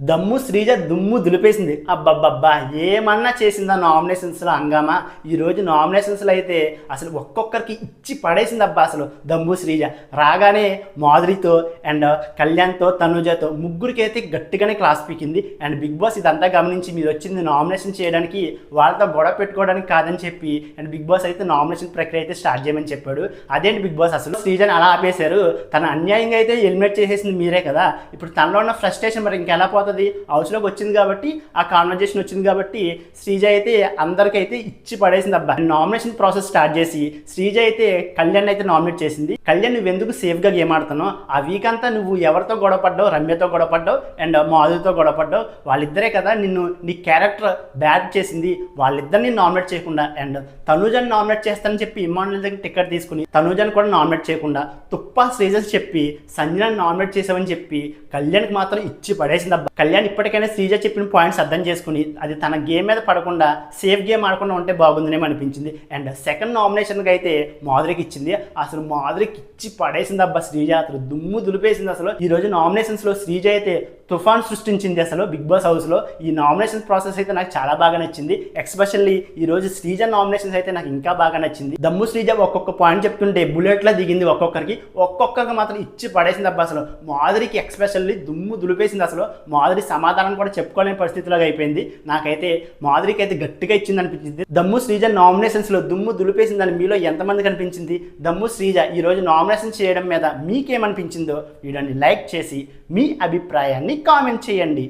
దమ్ము శ్రీజ దుమ్ము దులిపేసింది. అబ్బబ్బబ్బా! ఏమన్నా చేసిందా నామినేషన్స్‌లో హంగామా. ఈరోజు నామినేషన్స్‌లో అయితే అసలు ఒక్కొక్కరికి ఇచ్చి పడేసింది అబ్బా అసలు దమ్ము శ్రీజ. రాగానే మాధురితో అండ్ కళ్యాణ్‌తో, తనుజతో ముగ్గురికైతే గట్టిగానే క్లాస్ పీకింది. అండ్ బిగ్ బాస్ ఇదంతా గమనించి మీరు వచ్చింది నామినేషన్ చేయడానికి, వాళ్ళతో గొడవ పెట్టుకోవడానికి కాదని చెప్పి అండ్ బిగ్ బాస్ అయితే నామినేషన్ ప్రక్రియ అయితే స్టార్ట్ చేయమని చెప్పాడు. అదేంటి బిగ్ బాస్ అసలు శ్రీజని అలా ఆపేశారు. తన అన్యాయంగా అయితే ఎలిమినేట్ చేసేసింది మీరే కదా. ఇప్పుడు తనలో ఉన్న ఫ్రస్ట్రేషన్ మరి ఇంకెలా పోతుంది? హౌస్లోకి వచ్చింది కాబట్టి, ఆ కాన్వర్జేషన్ వచ్చింది కాబట్టి శ్రీజ అయితే అందరికైతే ఇచ్చి పడేసింది అబ్బా. నామినేషన్ ప్రాసెస్ స్టార్ట్ చేసి శ్రీజ అయితే కళ్యాణ్ అయితే నామినేట్ చేసింది. కళ్యాణ్ నువ్వు ఎందుకు సేఫ్గా గేమ్ ఆడుతున్నావు? ఆ వీక్ అంతా నువ్వు ఎవరితో గొడవపడ్డావు? రమ్యతో గొడవపడ్డావు అండ్ మాధురితో గొడవపడ్డావు. వాళ్ళిద్దరే కదా నిన్ను, నీ క్యారెక్టర్ బ్యాడ్ చేసింది. వాళ్ళిద్దరిని నామినేట్ చేయకుండా అండ్ తనూజని నామినేట్ చేస్తానని చెప్పి ఇమ్మానుయల్ దగ్గర టికెట్ తీసుకుని తనూజని కూడా నామినేట్ చేయకుండా తుప్పా శ్రీజస్ చెప్పి సంజనాని నామినేట్ చేసావని చెప్పి కళ్యాణ్కి మాత్రం ఇచ్చి పడేసింది అబ్బా. కళ్యాణ్ ఇప్పటికైనా శ్రీజ చెప్పిన పాయింట్స్ అర్థం చేసుకుని అది తన గేమ్ మీద పడకుండా సేఫ్ గేమ్ ఆడకుండా ఉంటే బాగుందనేమో అనిపించింది. అండ్ సెకండ్ నామినేషన్కి అయితే మాధురికి ఇచ్చింది. అసలు మాధురికి ఇచ్చి పడేసింది అబ్బా శ్రీజ. అసలు దుమ్ము దులిపేసింది. అసలు ఈరోజు నామినేషన్స్లో శ్రీజ అయితే తుఫాన్ సృష్టించింది అసలు బిగ్ బాస్ హౌస్లో. ఈ నామినేషన్ ప్రాసెస్ అయితే నాకు చాలా బాగా నచ్చింది. ఎక్స్పెషల్లీ ఈరోజు శ్రీజ నామినేషన్స్ అయితే నాకు ఇంకా బాగా నచ్చింది. దమ్ము శ్రీజ ఒక్కొక్క పాయింట్ చెప్తుంటే బుల్లెట్లా దిగింది. ఒక్కొక్కరికి మాత్రం ఇచ్చి పడేసింది అబ్బా. అసలు మాధురికి ఎక్స్పెషల్లీ దుమ్ము దులిపేసింది. అసలు మాధురి సమాధానం కూడా చెప్పుకోలేని పరిస్థితిలోకి అయిపోయింది. నాకైతే మాధురికి అయితే గట్టిగా ఇచ్చింది అనిపించింది. దమ్ము శ్రీజ నామినేషన్స్లో దుమ్ము దులిపేసిందని మీలో ఎంతమందికి అనిపించింది? దమ్ము శ్రీజ ఈరోజు నామినేషన్ చేయడం మీద మీకేమనిపించిందో వీడియోని లైక్ చేసి మీ అభిప్రాయాన్ని కామెంట్ చేయండి.